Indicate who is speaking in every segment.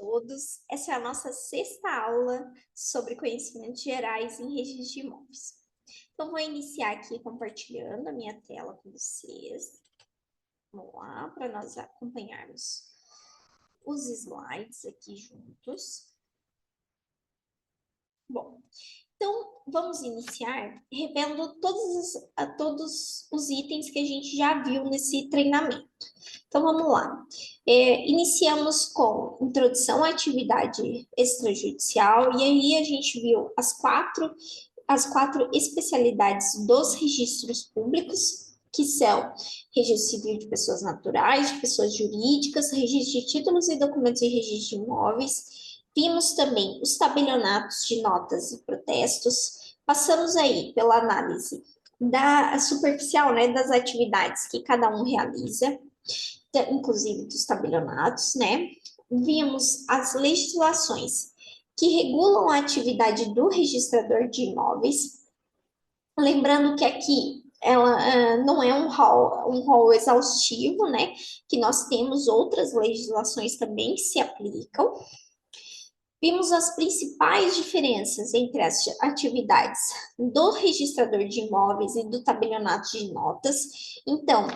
Speaker 1: todos. Essa é a nossa sexta aula sobre conhecimentos gerais em registro de imóveis. Então, vou iniciar aqui compartilhando a minha tela com vocês. Vamos lá, para nós acompanharmos os slides aqui juntos. Bom, então vamos iniciar revendo todos os itens que a gente já viu nesse treinamento. Então, vamos lá. Iniciamos com introdução à atividade extrajudicial, e aí a gente viu as quatro especialidades dos registros públicos, que são registro civil de pessoas naturais, de pessoas jurídicas, registro de títulos e documentos e registro de imóveis. Vimos também os tabelionatos de notas e protestos. Passamos aí pela análise superficial, né, das atividades que cada um realiza, inclusive dos tabelionatos, né? Vimos as legislações que regulam a atividade do registrador de imóveis. Lembrando que aqui ela não é um rol exaustivo, né? Que nós temos outras legislações também que se aplicam. Vimos as principais diferenças entre as atividades do registrador de imóveis e do tabelionato de notas. Então,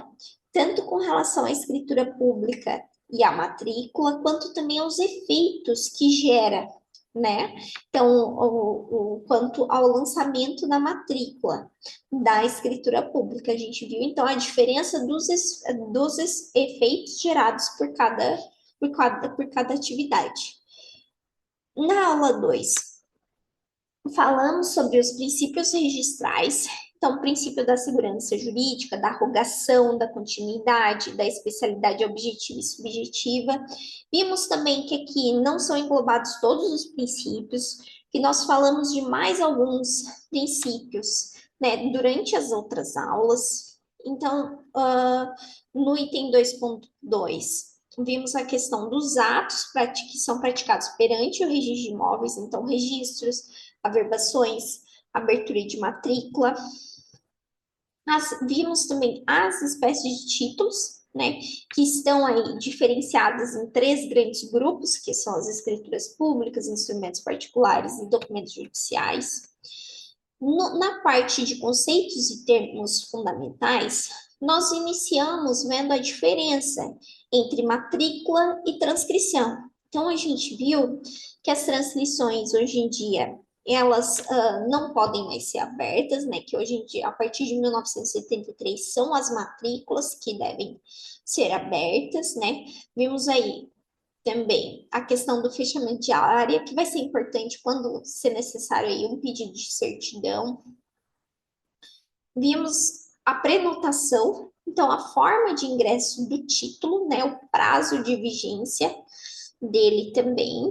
Speaker 1: tanto com relação à escritura pública e à matrícula, quanto também aos efeitos que gera, né? Então, quanto ao lançamento da matrícula da escritura pública, a gente viu, então, a diferença dos efeitos gerados por cada atividade. Na aula 2, falamos sobre os princípios registrais. Então, o princípio da segurança jurídica, da rogação, da continuidade, da especialidade objetiva e subjetiva. Vimos também que aqui não são englobados todos os princípios, que nós falamos de mais alguns princípios, né, durante as outras aulas. Então, no item 2.2, vimos a questão dos atos que são praticados perante o registro de imóveis, então, registros, averbações, abertura de matrícula. Vimos também as espécies de títulos, né, que estão aí diferenciadas em 3 grandes grupos, que são as escrituras públicas, instrumentos particulares e documentos judiciais. Na parte de conceitos e termos fundamentais, nós iniciamos vendo a diferença entre matrícula e transcrição. Então, a gente viu que as transcrições, hoje em dia, elas não podem mais ser abertas, né? Que hoje em dia, a partir de 1973, são as matrículas que devem ser abertas, né? Vimos aí também a questão do fechamento de área, que vai ser importante quando ser necessário aí um pedido de certidão. Vimos a prenotação, então a forma de ingresso do título, né? O prazo de vigência dele também.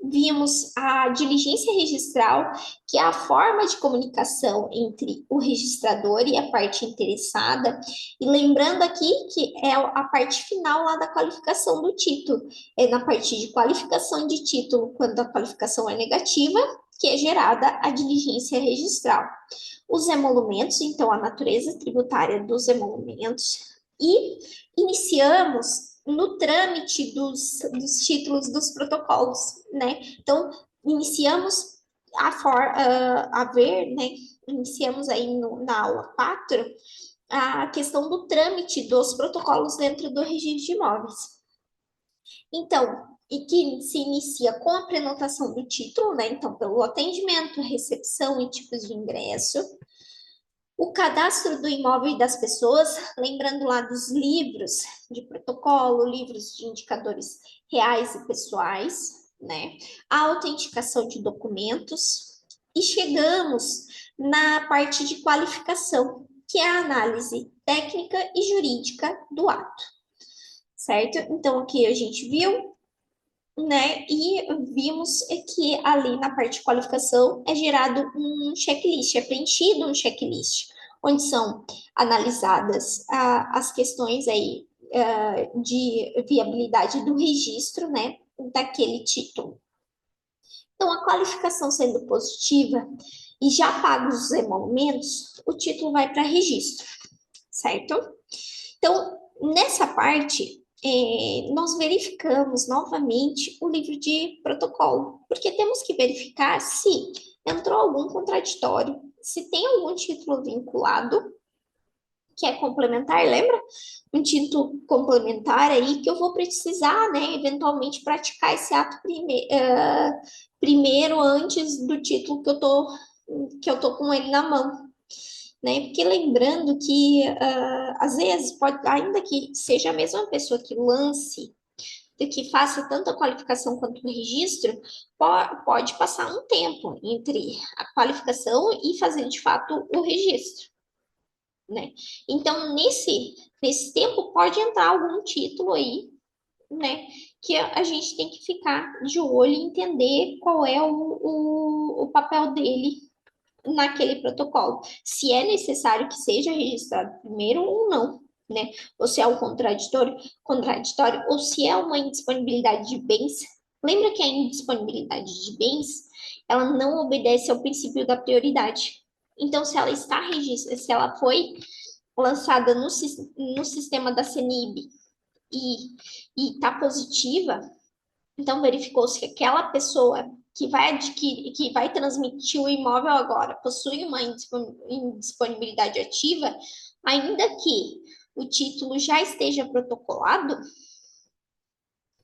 Speaker 1: Vimos a diligência registral, que é a forma de comunicação entre o registrador e a parte interessada. E lembrando aqui que é a parte final lá da qualificação do título. É na parte de qualificação de título, quando a qualificação é negativa, que é gerada a diligência registral. Os emolumentos, então, a natureza tributária dos emolumentos. E iniciamos no trâmite dos títulos dos protocolos, né? Então, iniciamos iniciamos aí na aula 4 a questão do trâmite dos protocolos dentro do registro de imóveis. Então, e que se inicia com a prenotação do título, né? Então, pelo atendimento, recepção e tipos de ingresso. O cadastro do imóvel e das pessoas, lembrando lá dos livros de protocolo, livros de indicadores reais e pessoais, né? A autenticação de documentos. E chegamos na parte de qualificação, que é a análise técnica e jurídica do ato, certo? Então, aqui a gente viu, né? E vimos que ali na parte de qualificação é gerado um checklist, é preenchido um checklist, onde são analisadas as questões aí de viabilidade do registro, né? Daquele título. Então, a qualificação sendo positiva e já pagos os emolumentos, o título vai para registro, certo? Então, nessa parte, nós verificamos novamente o livro de protocolo, porque temos que verificar se entrou algum contraditório, se tem algum título vinculado, que é complementar, lembra? Um título complementar aí que eu vou precisar, né, eventualmente praticar esse ato primeiro antes do título que eu tô com ele na mão, né? Porque lembrando que às vezes pode, ainda que seja a mesma pessoa que lance, que faça tanto a qualificação quanto o registro, pode passar um tempo entre a qualificação e fazer de fato o registro, né? Então, nesse tempo, pode entrar algum título aí, né? Que a gente tem que ficar de olho e entender qual é o papel dele naquele protocolo. Se é necessário que seja registrado primeiro ou não, né? Ou se é um contraditório, ou se é uma indisponibilidade de bens. Lembra que a indisponibilidade de bens, ela não obedece ao princípio da prioridade. Então, se ela está registrada, se ela foi lançada no sistema da CENIB e está positiva, então verificou-se que aquela pessoa que vai adquirir, que vai transmitir o imóvel agora, possui uma indisponibilidade ativa, ainda que o título já esteja protocolado,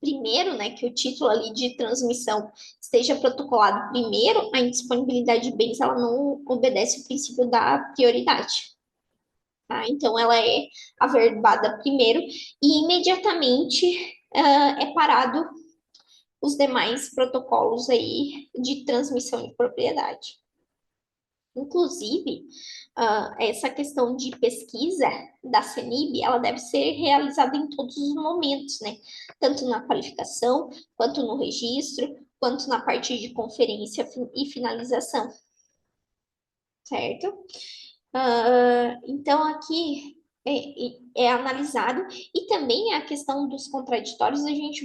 Speaker 1: primeiro, né, que o título ali de transmissão esteja protocolado primeiro, a indisponibilidade de bens, ela não obedece o princípio da prioridade. Tá? Então, ela é averbada primeiro e imediatamente é parado os demais protocolos aí de transmissão de propriedade. Inclusive, essa questão de pesquisa da CENIB, ela deve ser realizada em todos os momentos, né? Tanto na qualificação, quanto no registro, quanto na parte de conferência e finalização, certo? Então, aqui é analisado, e também a questão dos contraditórios, a gente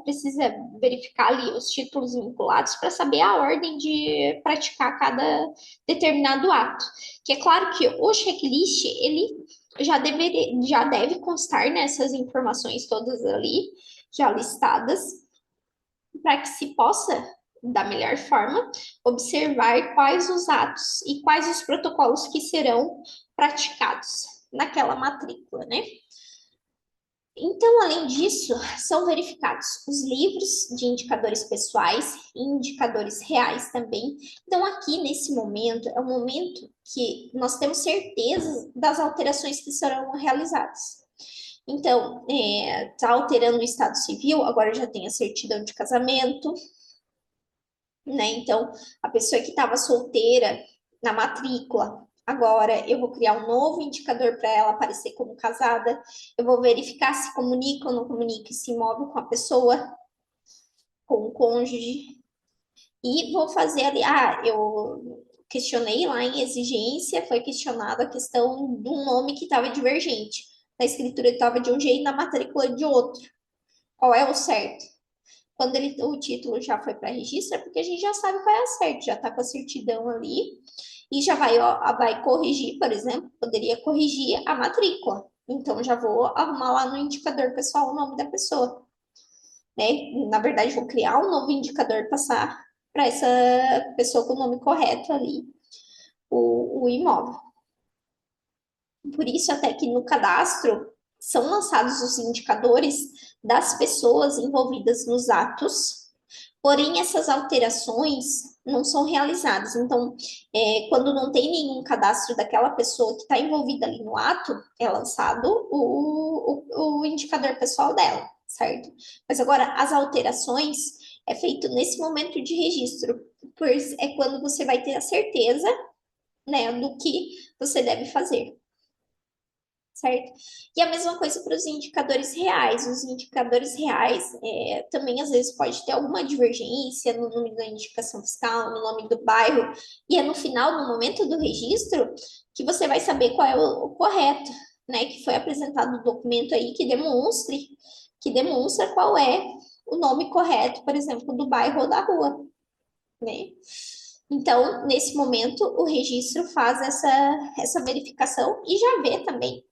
Speaker 1: precisa verificar ali os títulos vinculados para saber a ordem de praticar cada determinado ato. Que é claro que o checklist, ele já deve constar nessas informações todas ali, já listadas, para que se possa, da melhor forma, observar quais os atos e quais os protocolos que serão praticados naquela matrícula, né? Então, além disso, são verificados os livros de indicadores pessoais e indicadores reais também. Então, aqui nesse momento, é o momento que nós temos certeza das alterações que serão realizadas. Então, está alterando o estado civil, agora já tem a certidão de casamento, né? Então, a pessoa que estava solteira na matrícula, agora eu vou criar um novo indicador para ela aparecer como casada, eu vou verificar se comunica ou não comunica esse imóvel com a pessoa, com o cônjuge, e vou fazer ali, eu questionei lá em exigência, foi questionada a questão de um nome que estava divergente. Na escritura estava de um jeito, na matrícula de outro. Qual é o certo? Quando o título já foi para registro, é porque a gente já sabe qual é a certo, já está com a certidão ali e já vai corrigir, por exemplo, poderia corrigir a matrícula. Então, já vou arrumar lá no indicador pessoal o nome da pessoa, né? Na verdade, vou criar um novo indicador, passar para essa pessoa com o nome correto ali, o imóvel. Por isso, até que no cadastro são lançados os indicadores das pessoas envolvidas nos atos, porém essas alterações não são realizadas. Então, quando não tem nenhum cadastro daquela pessoa que está envolvida ali no ato, é lançado o indicador pessoal dela, certo? Mas agora, as alterações é feito nesse momento de registro, pois é quando você vai ter a certeza, né, do que você deve fazer, certo? E a mesma coisa para os indicadores reais. Os indicadores reais também às vezes pode ter alguma divergência no nome da indicação fiscal, no nome do bairro, e é no final, no momento do registro, que você vai saber qual é o correto, né? Que foi apresentado o documento aí que demonstra qual é o nome correto, por exemplo, do bairro ou da rua, né? Então, nesse momento, o registro faz essa verificação e já vê também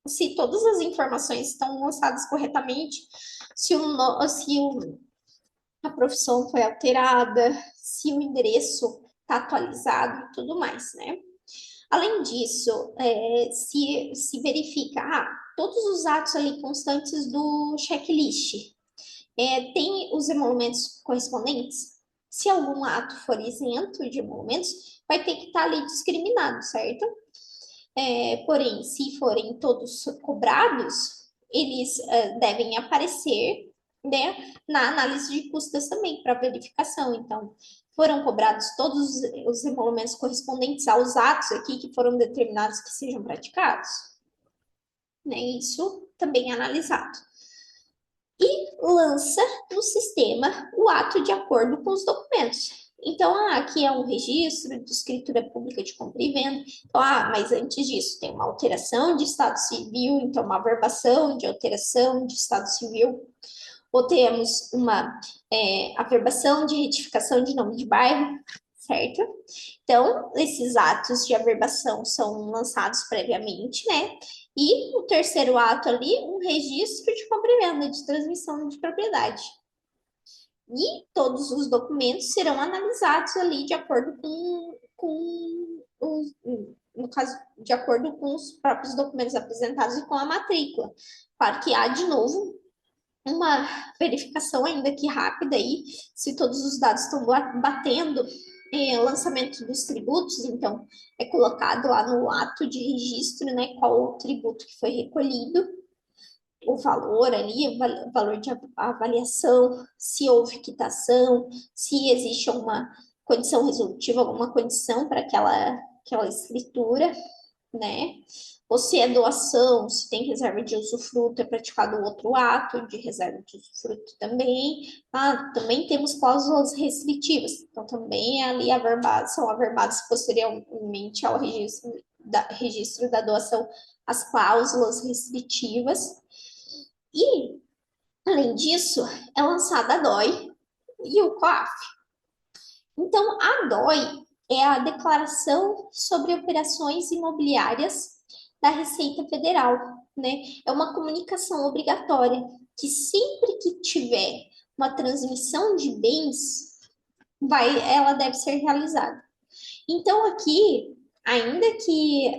Speaker 1: se todas as informações estão lançadas corretamente, se a profissão foi alterada, se o endereço está atualizado e tudo mais, né? Além disso, se verifica, todos os atos ali constantes do checklist, tem os emolumentos correspondentes? Se algum ato for isento de emolumentos, vai ter que estar ali discriminado, certo? Porém, se forem todos cobrados, eles devem aparecer, né, na análise de custas também, para verificação. Então, foram cobrados todos os emolumentos correspondentes aos atos aqui que foram determinados que sejam praticados, né? Isso também é analisado. E lança no sistema o ato de acordo com os documentos. Então, aqui é um registro de escritura pública de compra e venda. Então, mas antes disso, tem uma alteração de estado civil, então uma averbação de alteração de estado civil, ou temos uma averbação de retificação de nome de bairro, certo? Então, esses atos de averbação são lançados previamente, né? E o terceiro ato ali, um registro de compra e venda, de transmissão de propriedade. E todos os documentos serão analisados ali de acordo no caso, de acordo com os próprios documentos apresentados e com a matrícula. Claro que há, de novo, uma verificação ainda que rápida aí, se todos os dados estão batendo lançamento dos tributos, então é colocado lá no ato de registro, né, qual o tributo que foi recolhido, o valor ali, o valor de avaliação, se houve quitação, se existe alguma condição resolutiva, alguma condição para aquela escritura, né? Ou se é doação, se tem reserva de usufruto, é praticado outro ato de reserva de usufruto também. Também temos cláusulas restritivas, então também é ali são averbadas posteriormente ao registro da doação as cláusulas restritivas. E, além disso, é lançada a DOI e o COAF. Então, a DOI é a Declaração sobre Operações Imobiliárias da Receita Federal, né? É uma comunicação obrigatória que sempre que tiver uma transmissão de bens, ela deve ser realizada. Então, aqui, ainda que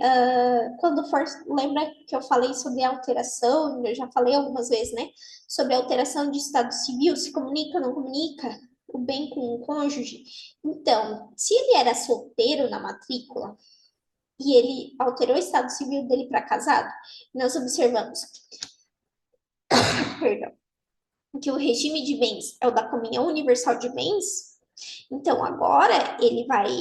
Speaker 1: quando for, lembra que eu falei sobre alteração, eu já falei algumas vezes, né? Sobre alteração de estado civil, se comunica ou não comunica o bem com o cônjuge. Então, se ele era solteiro na matrícula e ele alterou o estado civil dele para casado, nós observamos, perdão, que o regime de bens é o da comunhão universal de bens. Então, agora ele vai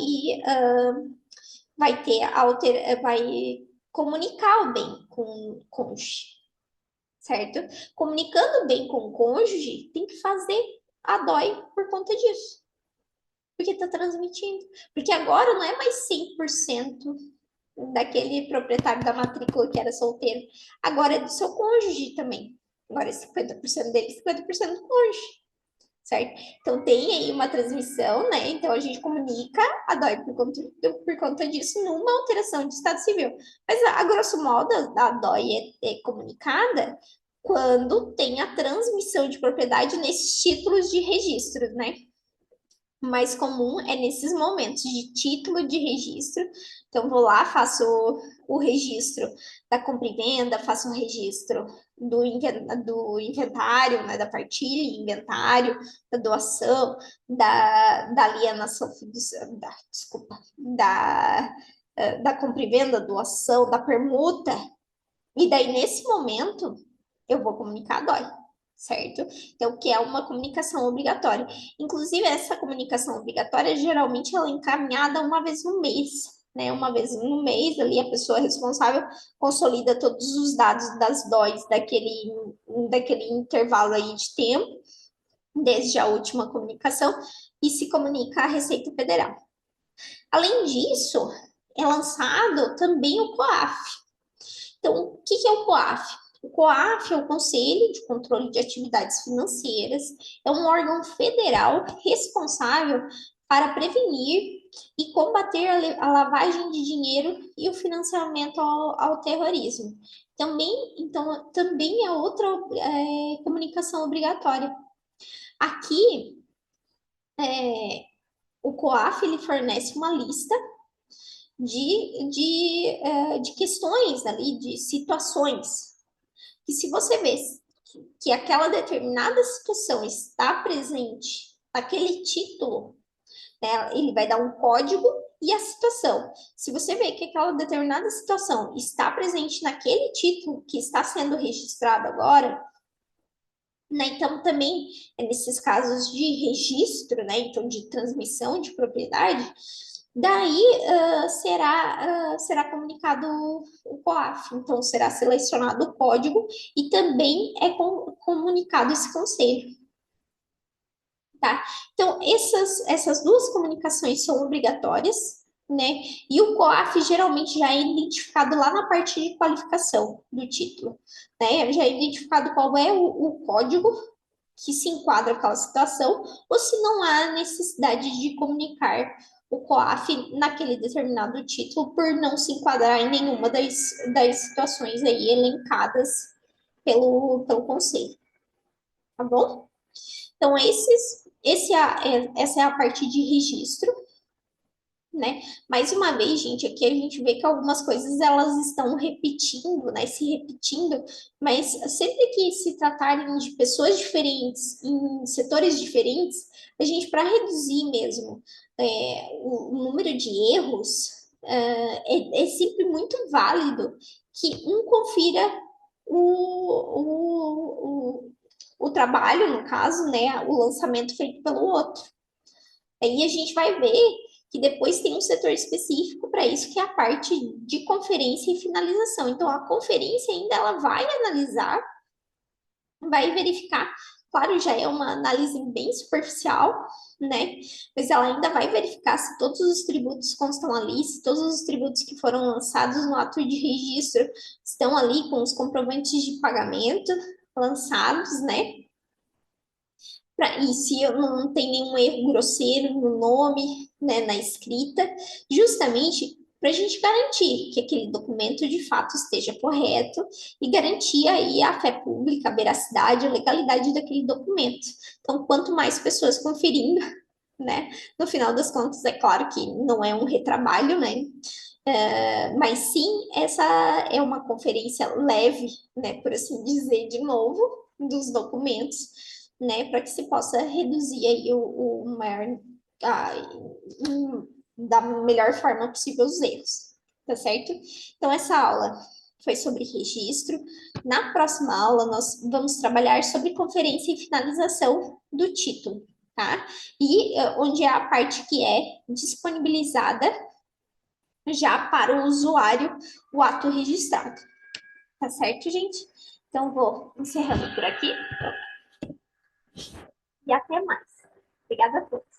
Speaker 1: comunicar o bem com o cônjuge, certo? Comunicando bem com o cônjuge, tem que fazer a DOI por conta disso. Porque está transmitindo. Porque agora não é mais 100% daquele proprietário da matrícula que era solteiro. Agora é do seu cônjuge também. Agora é 50% dele, 50% do cônjuge, certo? Então tem aí uma transmissão, né? Então a gente comunica a DOI por conta disso numa alteração de estado civil. Mas a grosso modo a DOI é comunicada quando tem a transmissão de propriedade nesses títulos de registro, né? Mais comum é nesses momentos de título de registro. Então, vou lá, faço o registro da compra e venda, faço o registro do inventário, né, da partilha, inventário, da doação, da alienação, desculpa, da compra e venda, doação, da permuta. E daí, nesse momento, eu vou comunicar a DOI, certo? Então, que é uma comunicação obrigatória. Inclusive, essa comunicação obrigatória, geralmente, ela é encaminhada uma vez no mês, né? Uma vez no mês, ali, a pessoa responsável consolida todos os dados das DOIs daquele intervalo aí de tempo, desde a última comunicação, e se comunica à Receita Federal. Além disso, é lançado também o COAF. Então, o que é o COAF? O COAF é o Conselho de Controle de Atividades Financeiras, é um órgão federal responsável para prevenir e combater a lavagem de dinheiro e o financiamento ao terrorismo. Então, também é outra comunicação obrigatória. Aqui, o COAF ele fornece uma lista de questões ali, de situações, que se você vê que aquela determinada situação está presente naquele título, né, ele vai dar um código e a situação. Se você vê que aquela determinada situação está presente naquele título que está sendo registrado agora, né, então também nesses casos de registro, né, então de transmissão de propriedade, daí será comunicado o COAF, então será selecionado o código e também é comunicado esse conselho. Tá? Então, essas duas comunicações são obrigatórias, né? E o COAF geralmente já é identificado lá na parte de qualificação do título, né? Já é identificado qual é o código que se enquadra aquela situação, ou se não há necessidade de comunicar o COAF naquele determinado título por não se enquadrar em nenhuma das situações aí elencadas pelo conselho, tá bom? Então, essa é a parte de registro, né? Mais uma vez, gente, aqui a gente vê que algumas coisas elas estão repetindo, né? Se repetindo, mas sempre que se tratarem de pessoas diferentes, em setores diferentes, a gente, para reduzir mesmo o número de erros, é sempre muito válido que um confira o trabalho, no caso, né? O lançamento feito pelo outro. Aí a gente vai ver que depois tem um setor específico para isso, que é a parte de conferência e finalização. Então, a conferência ainda ela vai analisar, vai verificar, claro, já é uma análise bem superficial, né? Mas ela ainda vai verificar se todos os tributos constam ali, se todos os tributos que foram lançados no ato de registro estão ali com os comprovantes de pagamento lançados, né? E se eu não tem nenhum erro grosseiro no nome, né, na escrita, justamente para a gente garantir que aquele documento de fato esteja correto e garantir aí a fé pública, a veracidade, a legalidade daquele documento. Então, quanto mais pessoas conferindo, né, no final das contas, é claro que não é um retrabalho, né, mas sim, essa é uma conferência leve, né, por assim dizer, de novo, dos documentos, né, para que se possa reduzir aí o maior, a, da melhor forma possível os erros, tá certo? Então, essa aula foi sobre registro. Na próxima aula, nós vamos trabalhar sobre conferência e finalização do título, tá? E onde é a parte que é disponibilizada já para o usuário o ato registrado. Tá certo, gente? Então, vou encerrando por aqui e até mais. Obrigada a todos.